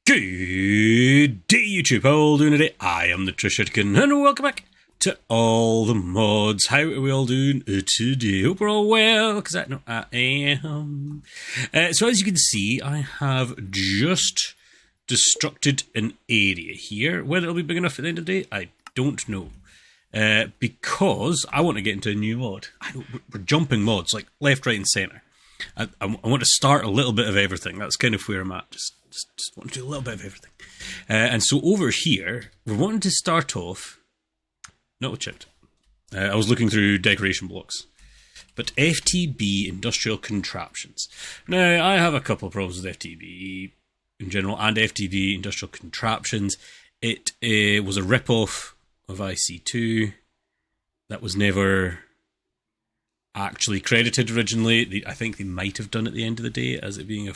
Good day, YouTube. How are you all doing today? I am the Trishitkin, and welcome back to All the Mods. How are we all doing today? Hope we're all well, because I know I am. So as you can see, I have just destructed an area here. Whether it'll be big enough at the end of the day, I don't know. Because I want to get into a new mod. We're jumping mods, like left, right, and centre. I want to start a little bit of everything. That's kind of where I'm at. Just want to do a little bit of everything. And so over here, we're wanting to start off, not with chipped. I was looking through decoration blocks. But FTB Industrial Contraptions. Now, I have a couple of problems with FTB in general and FTB Industrial Contraptions. It was a rip-off of IC2 that was never actually credited originally. I think they might have done at the end of the day as it being a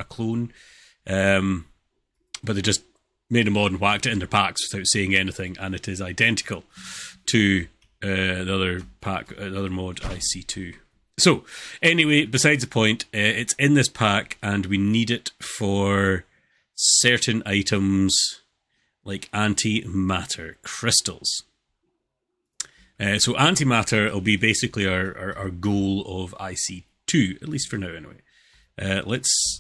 clone, but they just made a mod and whacked it in their packs without saying anything, and it is identical to the other mod IC2. So anyway, besides the point, it's in this pack and we need it for certain items like antimatter crystals. So antimatter will be basically our goal of IC2, at least for now anyway. Let's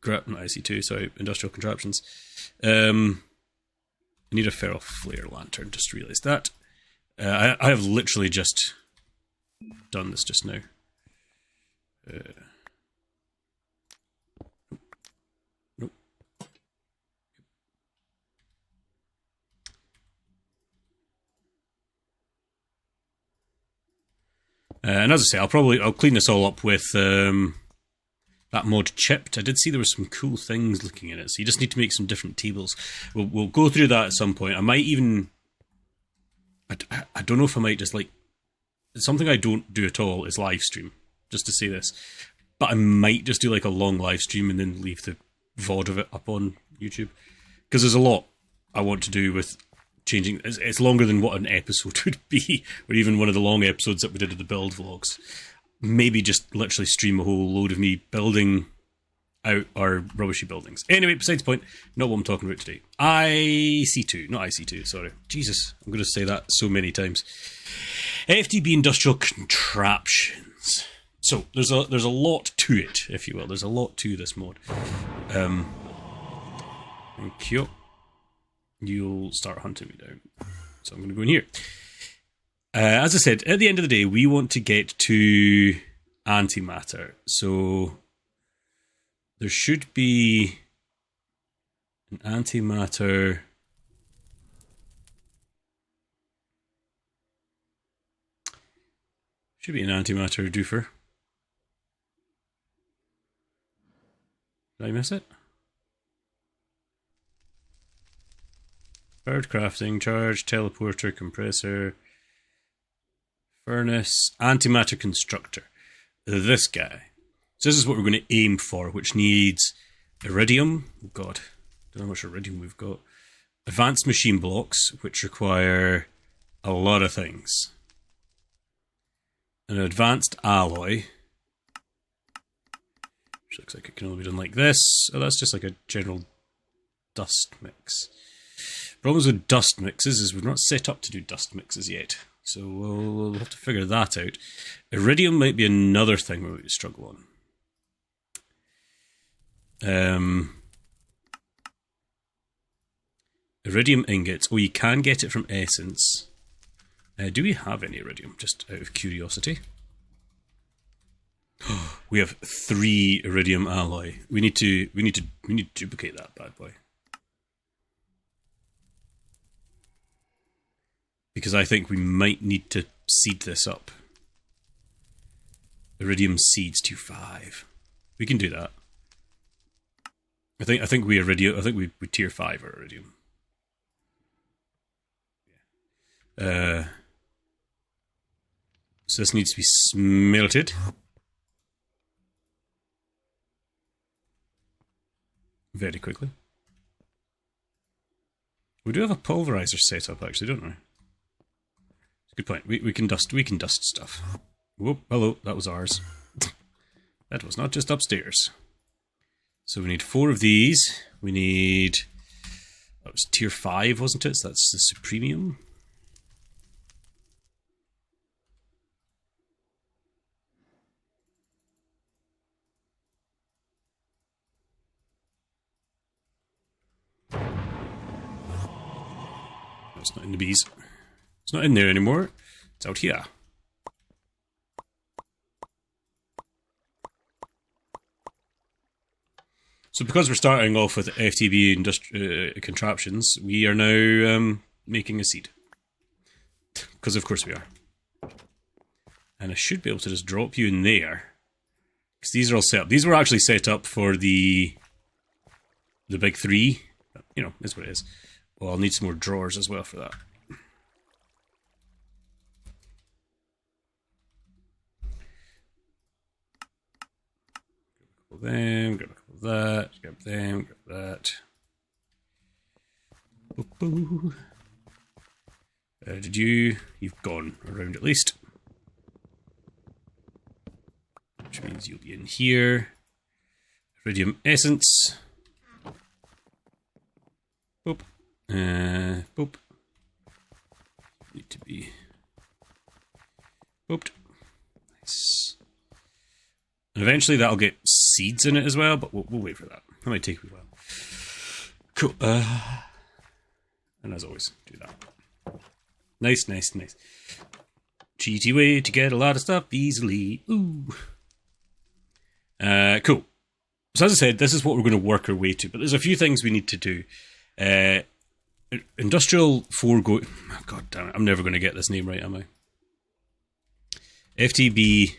grab not IC2, sorry, Industrial Contraptions. I need a feral flare lantern, just realised that. I have literally just done this just now. Nope. And as I say, I'll clean this all up with that mod chipped. I did see there were some cool things looking in it, so you just need to make some different tables. We'll go through that at some point. I might even, I don't know if I might just like, something I don't do at all is live stream, just to say this. But I might just do like a long live stream and then leave the VOD of it up on YouTube. Because there's a lot I want to do with changing. It's longer than what an episode would be, or even one of the long episodes that we did of the build vlogs. Maybe just literally stream a whole load of me building out our rubbishy buildings. Anyway, besides the point, not what I'm talking about today. IC2, not IC2, sorry. Jesus, I'm going to say that so many times. FTB Industrial Contraptions. So, there's a lot to it, if you will. There's a lot to this mod. Thank you. You'll start hunting me down. So I'm going to go in here. As I said, at the end of the day, we want to get to antimatter. So there should be an antimatter. Should be an antimatter doofer. Did I miss it? Bird crafting, charge, teleporter, compressor, furnace, antimatter constructor. This guy. So this is what we're going to aim for, which needs iridium. Oh God, don't know how much iridium we've got. Advanced machine blocks, which require a lot of things. An advanced alloy, which looks like it can only be done like this. Oh, that's just like a general dust mix. Problems with dust mixes is we're not set up to do dust mixes yet. So we'll have to figure that out. Iridium might be another thing we might struggle on. Iridium ingots. Oh, you can get it from Essence. Do we have any iridium? Just out of curiosity. We have 3 iridium alloy. We need to duplicate that bad boy. Because I think we might need to seed this up. Iridium seeds to 5. We can do that. I think we tier 5 our iridium. So this needs to be smelted. Very quickly. We do have a pulverizer set up actually, don't we? Good point. We can dust stuff. Whoop, hello, that was ours. That was not just upstairs. So we need 4 of these. We need... That was tier 5, wasn't it? So that's the Supremium. It's not in the bees. It's not in there anymore. It's out here. So because we're starting off with FTB contraptions, we are now making a seed. Because of course we are. And I should be able to just drop you in there. Because these are all set up. These were actually set up for the big 3. You know, is what it is. Well, I'll need some more drawers as well for that. Grab them, grab a couple of that, grab them, grab that. Boop, boop. You've gone around at least. Which means you'll be in here. Iridium Essence. Boop. Boop. Need to be booped. Nice. And eventually that'll get seeds in it as well, but we'll wait for that. That might take a while. Cool. And as always, do that. Nice, nice, nice. Cheaty way to get a lot of stuff easily. Ooh. Cool. So as I said, this is what we're going to work our way to, but there's a few things we need to do. Industrial foregoing... Oh, God damn it, I'm never going to get this name right, am I? FTB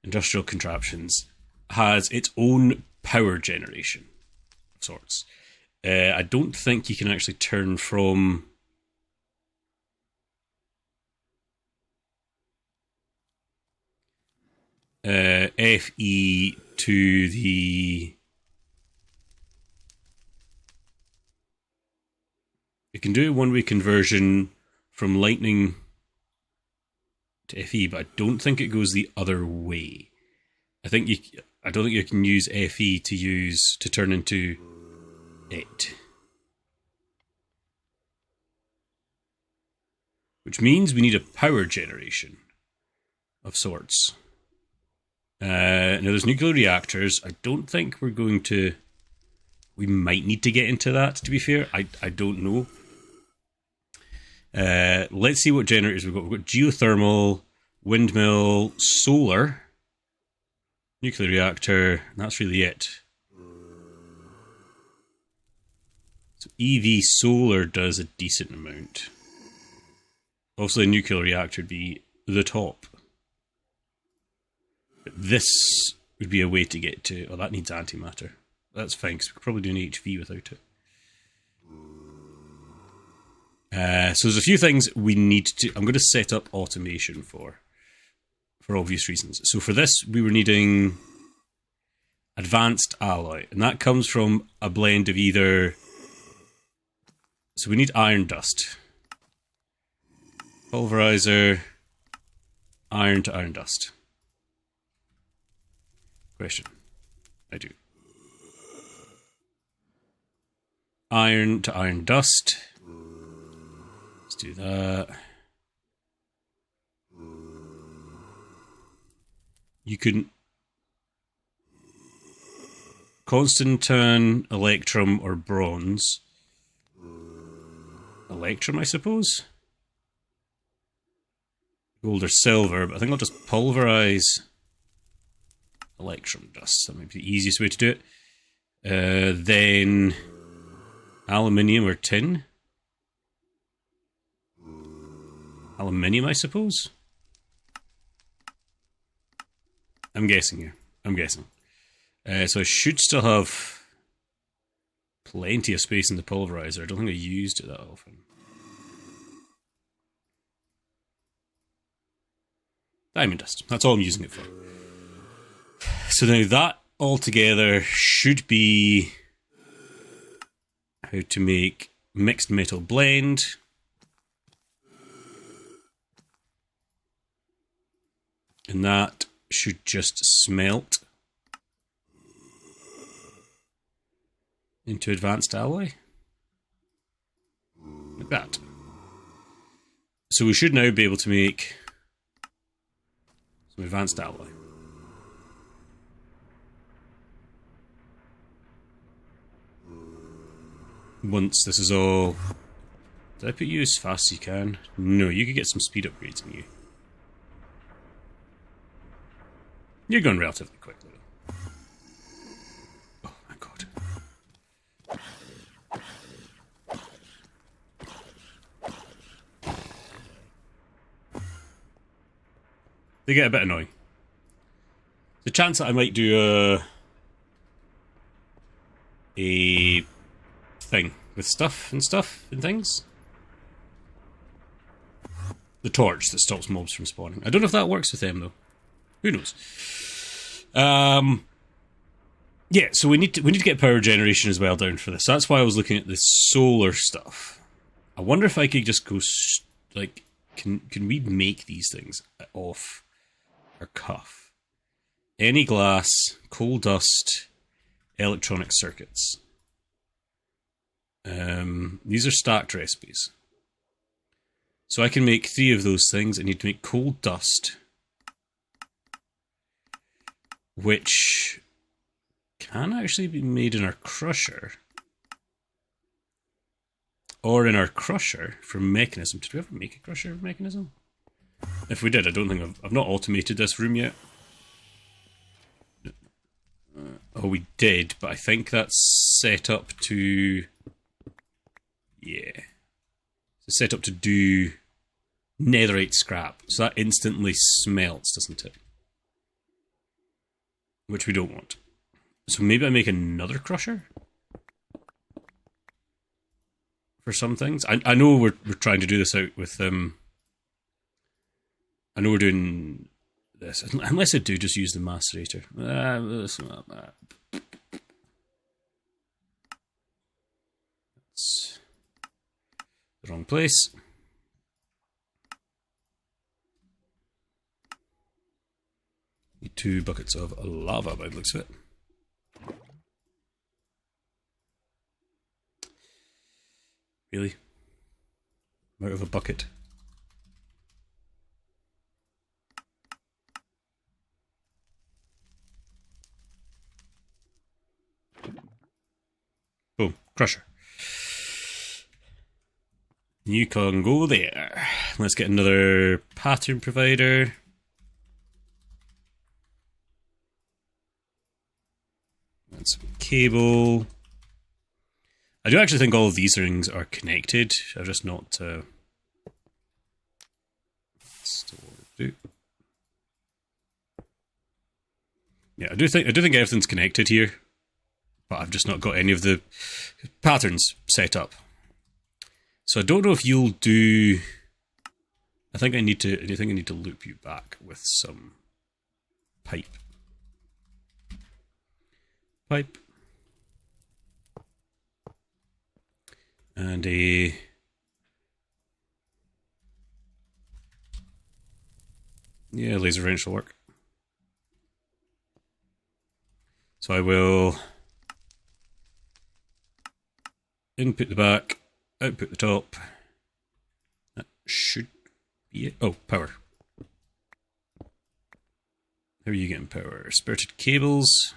Industrial Contraptions has its own power generation of sorts. I don't think you can actually turn from... FE to the... It can do a one-way conversion from Lightning to FE, but I don't think it goes the other way. I don't think you can use FE to turn into it. Which means we need a power generation of sorts. Now there's nuclear reactors. I don't think we're going to... We might need to get into that, to be fair. I don't know. Let's see what generators we've got. We've got geothermal, windmill, solar, nuclear reactor, and that's really it. So EV solar does a decent amount. Obviously a nuclear reactor would be the top. But this would be a way to get to... Oh, that needs antimatter. That's fine, because we could probably do an HV without it. So there's a few things we need to... I'm going to set up automation for obvious reasons. So for this, we were needing advanced alloy, and that comes from a blend of either... So we need iron dust. Pulverizer, iron to iron dust. Question. I do. Iron to iron dust. Let's do that. You can Constantan, Electrum, or Bronze. Electrum, I suppose? Gold or silver, but I think I'll just pulverize Electrum dust. That might be the easiest way to do it. Then aluminium or tin. Aluminium, I suppose. I'm guessing here. I'm guessing. So I should still have plenty of space in the pulverizer. I don't think I used it that often. Diamond dust. That's all I'm using it for. So now that altogether should be how to make mixed metal blend. And that should just smelt. into advanced alloy. Like that. So we should now be able to make some advanced alloy. Once this is all... Did I put you as fast as you can? No, you could get some speed upgrades in you. You're going relatively quickly, though. Oh my god. They get a bit annoying. The chance that I might do a thing with stuff and things. The torch that stops mobs from spawning. I don't know if that works with them though. Who knows? Yeah, so we need to get power generation as well down for this. That's why I was looking at the solar stuff. I wonder if I could just go like, can we make these things off our cuff? Any glass, coal dust, electronic circuits. These are stacked recipes. So I can make 3 of those things. I need to make coal dust, which can actually be made in our crusher. Or in our crusher from mechanism. Did we ever make a crusher mechanism? If we did, I don't think I've not automated this room yet. Oh, we did, but I think that's set up to... Yeah. It's set up to do netherite scrap. So that instantly smelts, doesn't it? Which we don't want. So maybe I make another crusher? For some things. I know we're trying to do this out with... I know we're doing this. Unless I do just use the macerator. That's the wrong place. Need 2 buckets of lava by the looks of it. Really? I'm out of a bucket. Boom. Crusher. You can go there. Let's get another pattern provider. And some cable. I do actually think all of these things are connected. I've just not... still want to do. Yeah, I do think everything's connected here, but I've just not got any of the patterns set up. So I don't know if you'll do... I think I need to loop you back with some pipe. Pipe. And a... Yeah, laser wrench will work. So I will input the back, output the top. That should be it. Oh, power. How are you getting power? Spirited cables.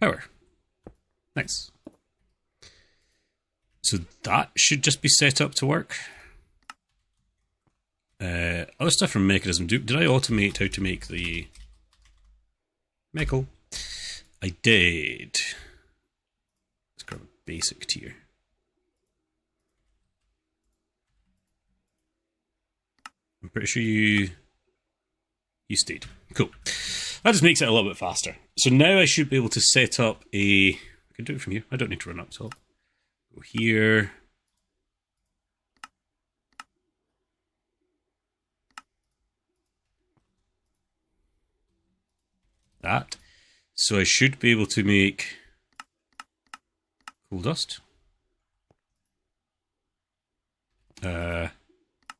Power. Nice. So that should just be set up to work. Other stuff from Mechanism. Did I automate how to make the Mechel? I did. Let's grab a basic tier. I'm pretty sure you stayed. Cool. That just makes it a little bit faster. So now I should be able to set up a... I can do it from here. I don't need to run up top. Go here. That. So I should be able to make coal dust.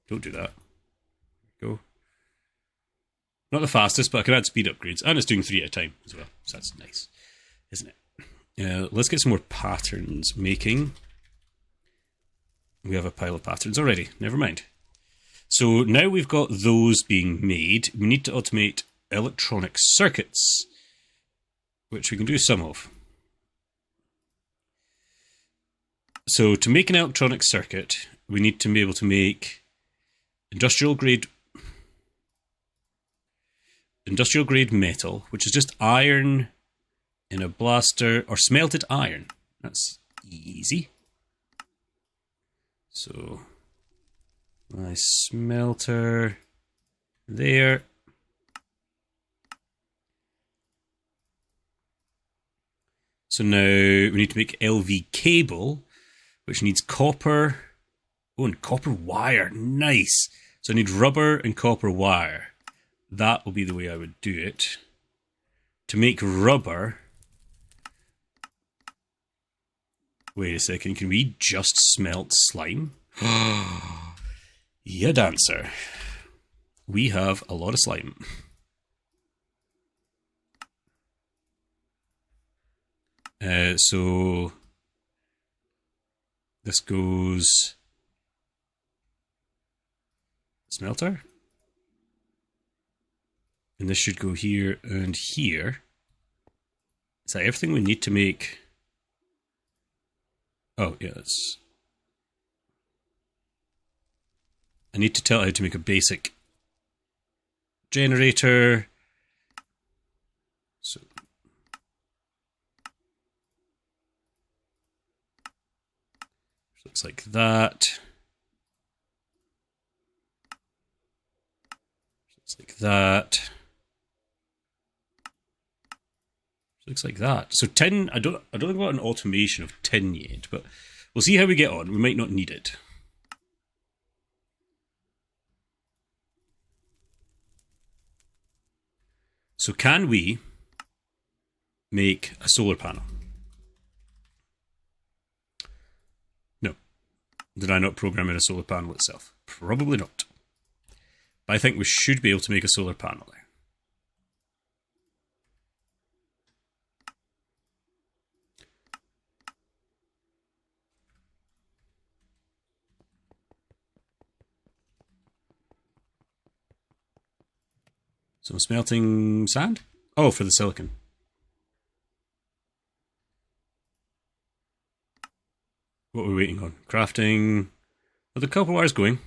Don't do that. Go. Not the fastest, but I can add speed upgrades. And it's doing 3 at a time as well. So that's nice, isn't it? Let's get some more patterns making. We have a pile of patterns already. Never mind. So now we've got those being made. We need to automate electronic circuits, which we can do some of. So to make an electronic circuit, we need to be able to make industrial grade metal, which is just iron in a blaster, or smelted iron. That's easy. So my smelter there. So now we need to make LV cable, which needs copper. Oh, and copper wire. Nice. So I need rubber and copper wire. That will be the way I would do it. To make rubber... Wait a second, can we just smelt slime? Yeah, dancer. We have a lot of slime. So this goes smelter, and this should go here and here. Is that everything we need to make? Oh yeah, that's... I need to tell it how to make a basic generator. So looks like that. Looks like that. Looks like that. So tin, I don't think I've got an automation of tin yet, but we'll see how we get on. We might not need it. So can we make a solar panel? No. Did I not program in a solar panel itself? Probably not. But I think we should be able to make a solar panel there. So I'm smelting sand? Oh, for the silicon. What are we waiting on? Crafting. Are the copper wires going?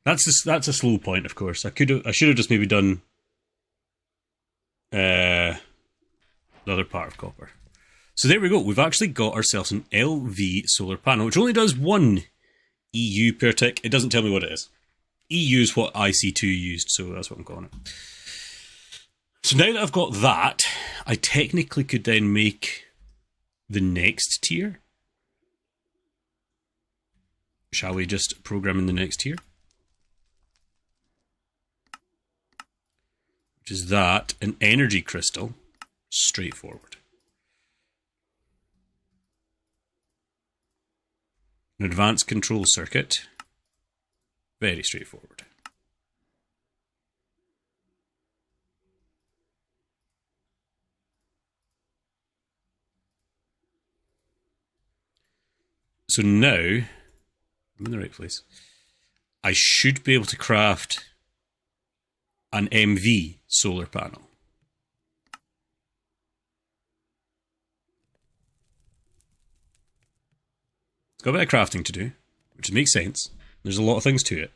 That's a slow point, of course. I should have just maybe done the other part of copper. So there we go. We've actually got ourselves an LV solar panel, which only does 1 EU per tick. It doesn't tell me what it is. EU is what IC2 used, so that's what I'm calling it. So now that I've got that, I technically could then make the next tier. Shall we just program in the next tier? Which is that, an energy crystal, straightforward. An advanced control circuit, very straightforward. So now, I'm in the right place. I should be able to craft an MV solar panel. It's got a bit of crafting to do, which makes sense. There's a lot of things to it.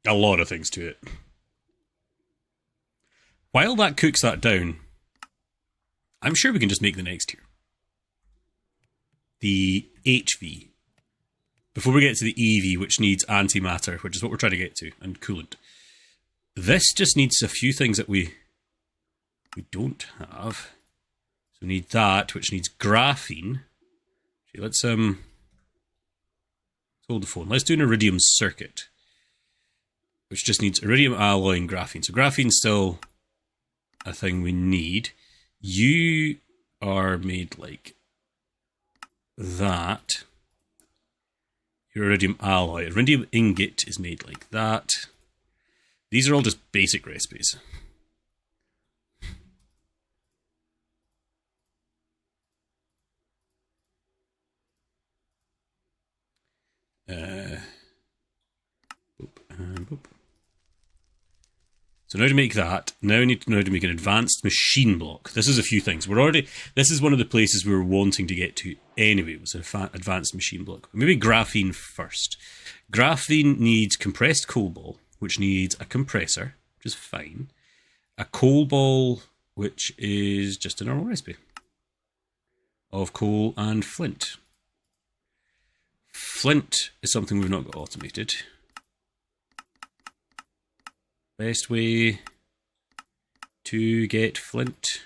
A lot of things to it. While that cooks that down, I'm sure we can just make the next tier. The HV. Before we get to the EV, which needs antimatter, which is what we're trying to get to, and coolant. This just needs a few things that we don't have. So we need that, which needs graphene. Okay, let's hold the phone. Let's do an iridium circuit, which just needs iridium alloy and graphene. So graphene's still a thing we need. You are made like that. Iridium alloy. Iridium ingot is made like that. These are all just basic recipes. Boop and boop. So now to make that, now I need to know how to make an advanced machine block. This is a few things. This is one of the places we were wanting to get to anyway, was an advanced machine block. Maybe graphene first. Graphene needs compressed cobalt, which needs a compressor, which is fine. A coal ball, which is just a normal recipe of coal and flint. Flint is something we've not got automated. Best way to get flint.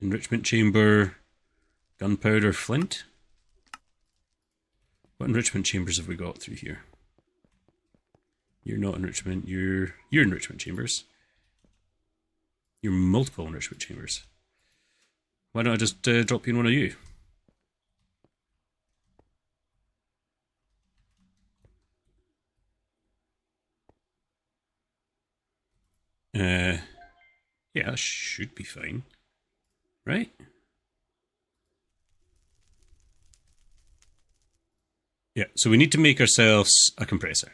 Enrichment chamber, gunpowder, flint. What enrichment chambers have we got through here? You're not enrichment, you're enrichment chambers. You're multiple enrichment chambers. Why don't I just drop you in one of you? Yeah, that should be fine. Right? Yeah, so we need to make ourselves a compressor.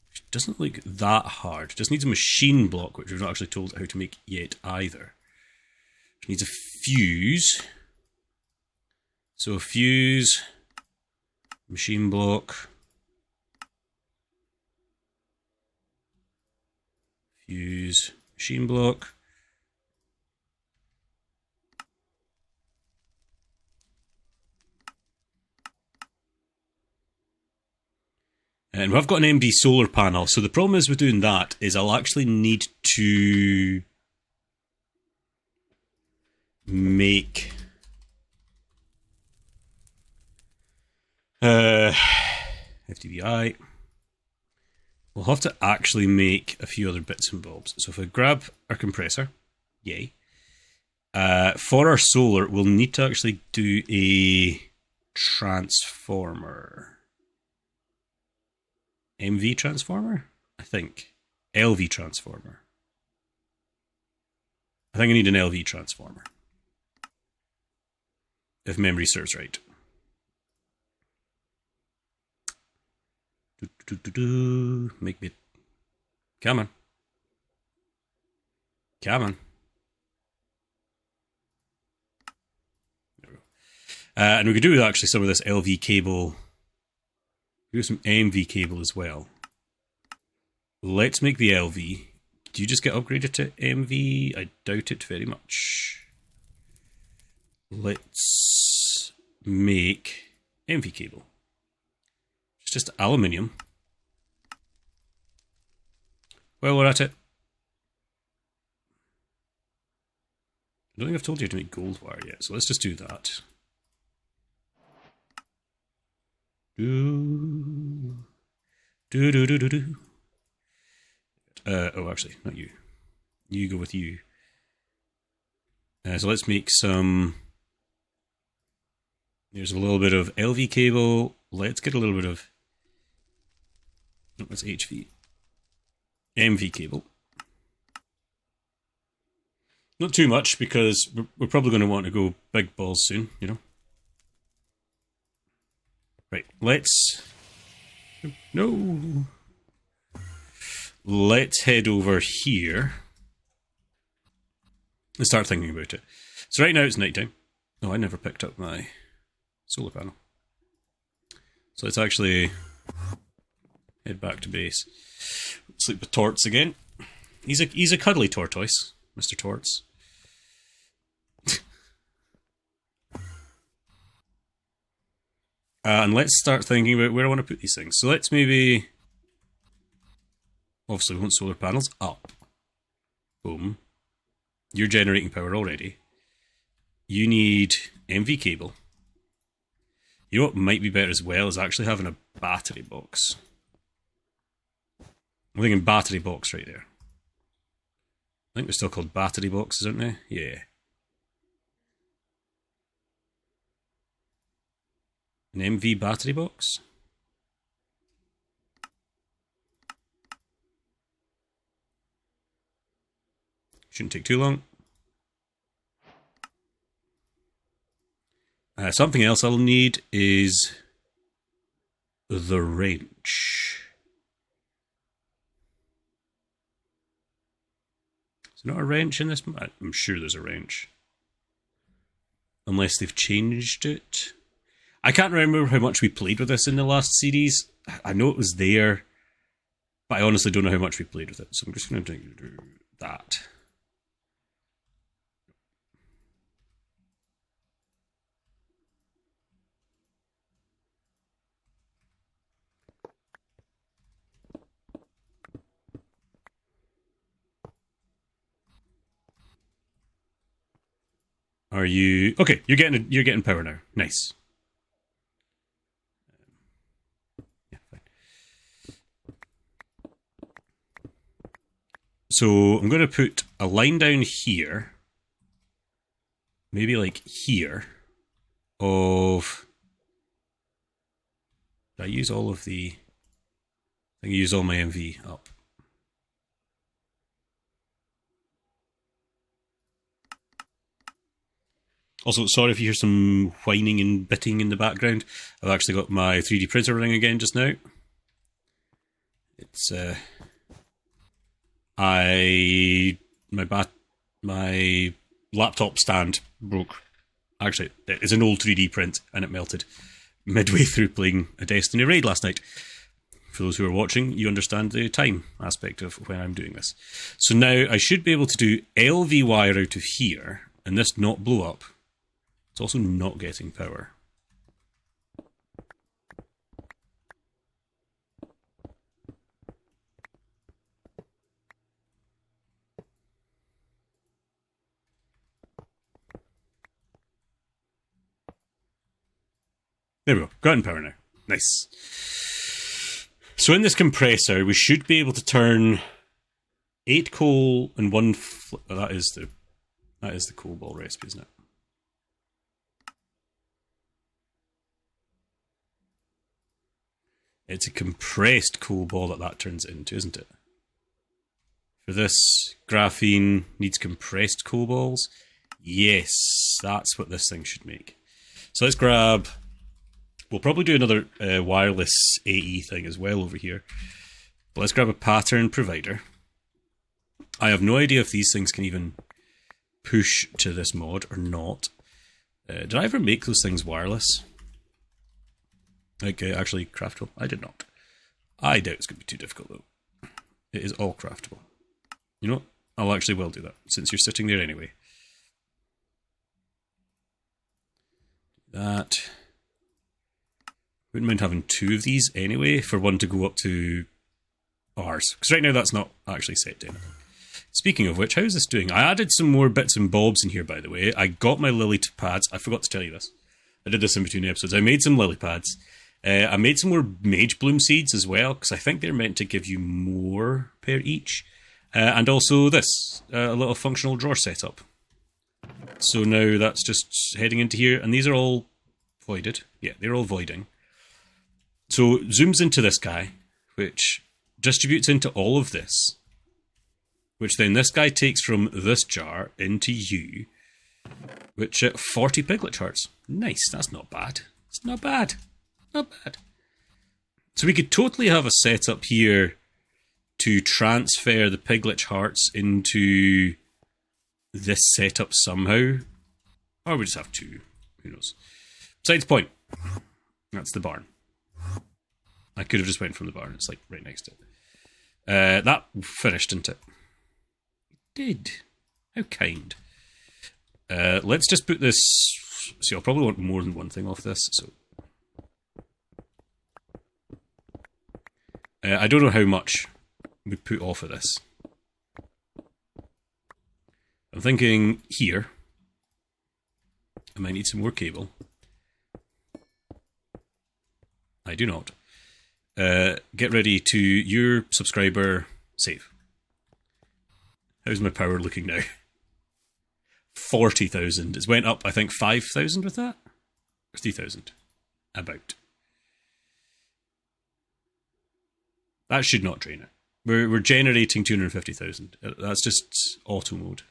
Which doesn't look that hard. It just needs a machine block, which we've not actually told how to make yet either. It needs a fuse. So a fuse, machine block, fuse, machine block. And we've got an MD solar panel. So the problem is with doing that is I'll actually need to make FTVI. We'll have to actually make a few other bits and bobs. So if I grab our compressor, yay. For our solar, we'll need to actually do a transformer. MV transformer? I think. LV transformer. I think I need an LV transformer. If memory serves right. Make me... Come on. Come on. There we go. And we could do actually some of this LV cable. Do some MV cable as well. Let's make the LV. Do you just get upgraded to MV? I doubt it very much. Let's make MV cable. It's just aluminium. Well, we're at it. I don't think I've told you how to make gold wire yet, so let's just do that. Oh, actually, not you. You go with you. So let's make some... There's a little bit of LV cable. Let's get a little bit of... No, that's HV. MV cable. Not too much, because we're probably going to want to go big balls soon, you know. Right, let's... No! Let's head over here and start thinking about it. So right now it's nighttime. Oh, I never picked up my solar panel. So let's actually head back to base. Sleep with Torts again. He's a cuddly tortoise, Mr. Torts. And let's start thinking about where I want to put these things. So let's maybe... Obviously we want solar panels up. Boom. You're generating power already. You need MV cable. You know what might be better as well is actually having a battery box. I'm thinking battery box right there. I think they're still called battery boxes, aren't they? Yeah. An MV battery box. Shouldn't take too long. Something else I'll need is the wrench. Is there not a wrench in this? I'm sure there's a wrench. Unless they've changed it. I can't remember how much we played with this in the last series. I know it was there, but I honestly don't know how much we played with it. So I'm just going to do that. Are you okay? You're getting power now. Nice. Yeah, fine. So I'm going to put a line down here, maybe like here, of. Did I use all of the? I think I used all my MV up. Also, sorry if you hear some whining and bitting in the background. I've actually got my 3D printer running again just now. It's my laptop stand broke. Actually, it's an old 3D print and it melted midway through playing a Destiny raid last night. For those who are watching, you understand the time aspect of when I'm doing this. So now I should be able to do LV wire out of here and this not blow up. It's also not getting power. There we go. Got in power now. Nice. So in this compressor, we should be able to turn 8 coal and 1. That is the coal ball recipe, isn't it? It's a compressed coal ball that turns into, isn't it? For this, graphene needs compressed coal balls. Yes, that's what this thing should make. So let's grab. We'll probably do another wireless AE thing as well over here. But let's grab a pattern provider. I have no idea if these things can even push to this mod or not. Did I ever make those things wireless? Like, actually craftable? I did not. I doubt it's going to be too difficult, though. It is all craftable. You know what? I'll actually well do that, since you're sitting there anyway. That. Wouldn't mind having 2 of these anyway, for one to go up to ours. Because right now that's not actually set down. Speaking of which, how's this doing? I added some more bits and bobs in here, by the way. I got my lily pads. I forgot to tell you this. I did this in between episodes. I made some lily pads. I made some more mage bloom seeds as well, because I think they're meant to give you more per each. And also this, a little functional drawer setup. So now that's just heading into here, and these are all voided. Yeah, they're all voiding. So zooms into this guy, which distributes into all of this, which then this guy takes from this jar into you, which 40 piglet hearts. Nice, that's not bad. It's not bad. Not bad. So we could totally have a setup here to transfer the piglet hearts into this setup somehow. Or we just have 2. Who knows? Besides the point. That's the barn. I could have just went from the barn. It's like right next to it. That finished, didn't it? It did. How kind. Let's just put this. See, I'll probably want more than one thing off this. So I don't know how much we put off of this. I'm thinking here. I might need some more cable. I do not. Get ready to your subscriber save. How's my power looking now? 40,000. It's went up, I think, 5,000 with that? Or 3,000? about. That should not drain it. We're generating 250,000. That's just auto mode.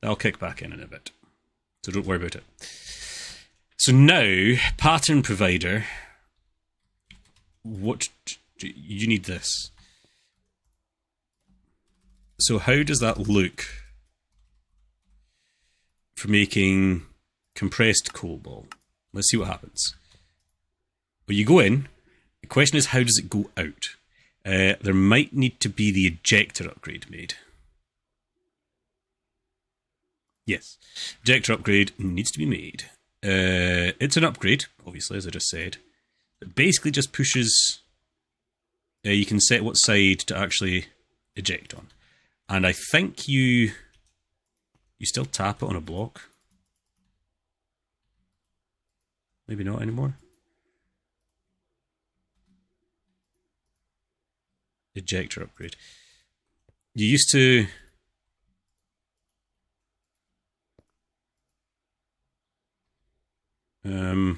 That'll kick back in a bit. So don't worry about it. So now, pattern provider, what you need this. So how does that look for making compressed cobalt? Let's see what happens. Well, you go in. The question is, how does it go out? There might need to be the ejector upgrade made. Yes, ejector upgrade needs to be made. It's an upgrade, obviously, as I just said. It basically just pushes... you can set what side to actually eject on. And I think you still tap it on a block. Maybe not anymore. Ejector upgrade. You used to... you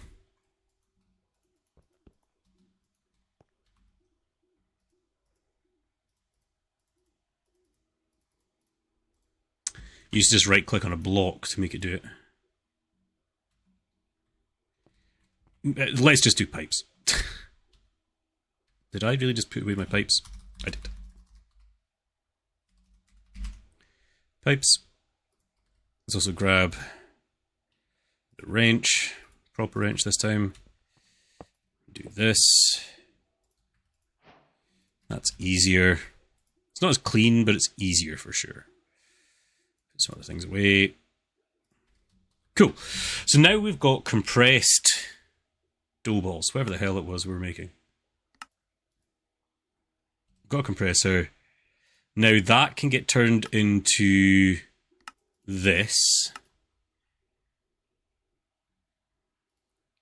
used to just right click on a block to make it do it. Let's just do pipes. Did I really just put away my pipes? I did. Pipes. Let's also grab the wrench. Proper wrench this time. Do this. That's easier. It's not as clean, but it's easier for sure. Put some other things away. Cool. So now we've got compressed dough balls, whatever the hell it was we were making. Got a compressor. Now that can get turned into this.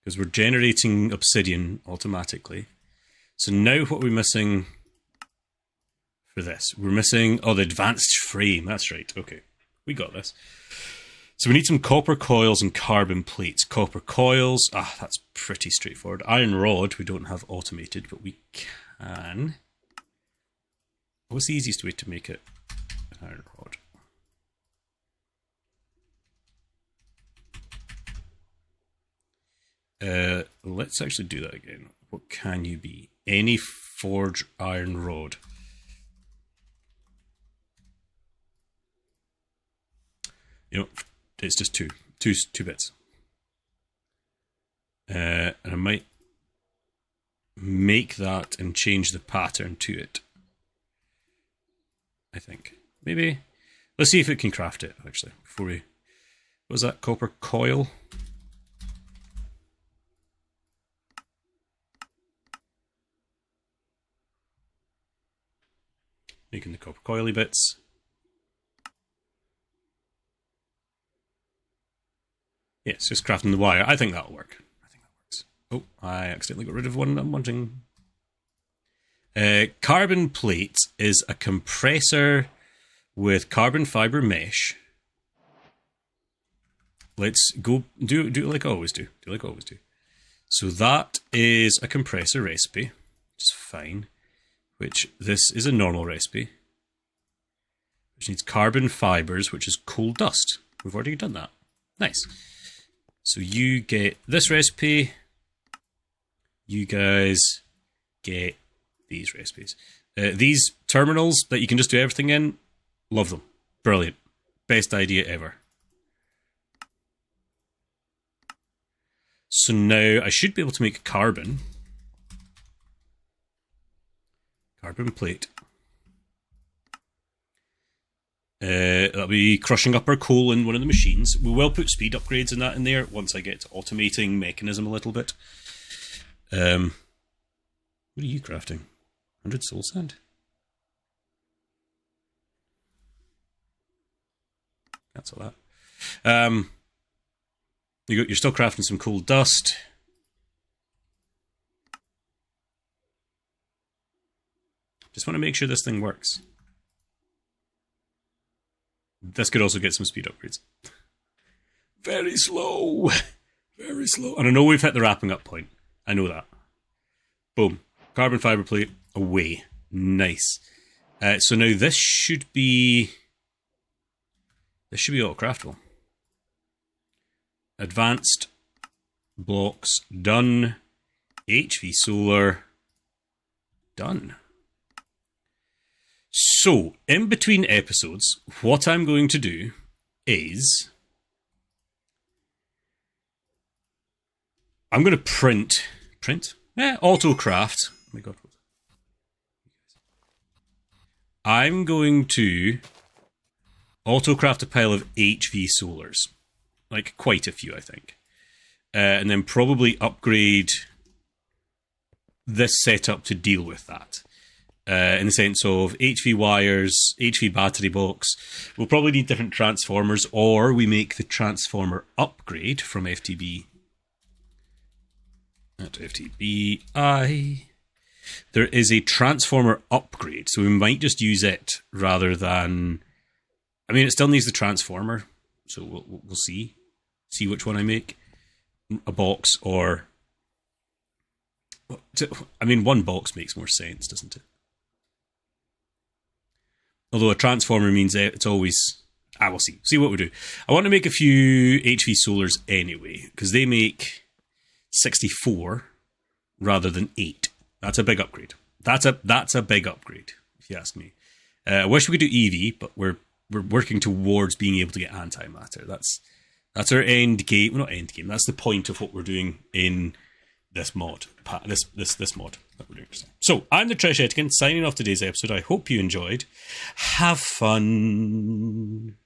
Because we're generating obsidian automatically. So now what are we missing for this? We're missing, the advanced frame. That's right. Okay, we got this. So we need some copper coils and carbon plates. Copper coils, that's pretty straightforward. Iron rod, we don't have automated, but we can. What's the easiest way to make it an iron rod? Let's actually do that again. What can you be? Any forge iron rod. You know, it's just two bits. And I might make that and change the pattern to it. I think. Maybe. Let's see if it can craft it, actually, before we... What was that? Copper coil? Making the copper coily bits. Yeah, it's just crafting the wire. I think that'll work. I think that works. Oh, I accidentally got rid of one I'm wanting. Carbon plate is a compressor with carbon fiber mesh. Let's go do it like I always do. Do like I always do. So that is a compressor recipe, which is fine. Which this is a normal recipe, which needs carbon fibers, which is coal dust. We've already done that. Nice. So you get this recipe. You guys get these recipes. These terminals that you can just do everything in, love them. Brilliant. Best idea ever. So now I should be able to make carbon. Carbon plate. That'll be crushing up our coal in one of the machines. We will put speed upgrades and that in there once I get to automating mechanism a little bit. What are you crafting? 100 soul sand? Cancel that. You're still crafting some coal dust. Just want to make sure this thing works. This could also get some speed upgrades. Very slow. Very slow. And I know we've hit the wrapping up point. I know that. Boom. Carbon fibre plate away. Nice. So now this should be auto-craftable. Advanced blocks done. HV solar done. So, in between episodes, what I'm going to do is I'm going to print? Autocraft. Oh my god. I'm going to autocraft a pile of HV solars. Like, quite a few, I think. And then probably upgrade this setup to deal with that. In the sense of HV wires, HV battery box. We'll probably need different transformers, or we make the transformer upgrade from FTB. At FTBI. There is a transformer upgrade, so we might just use it rather than... I mean, it still needs the transformer, so we'll see. See which one I make. A box or... I mean, one box makes more sense, doesn't it? Although a transformer means it's always... we'll see. See what we do. I want to make a few HV solars anyway, because they make 64 rather than 8. That's a big upgrade. That's a big upgrade, if you ask me. I wish we could do EV, but we're working towards being able to get antimatter. That's our end game. Well, not end game. That's the point of what we're doing in this mod. This mod that we're doing. So, I'm the Trish Etikin, signing off today's episode. I hope you enjoyed. Have fun.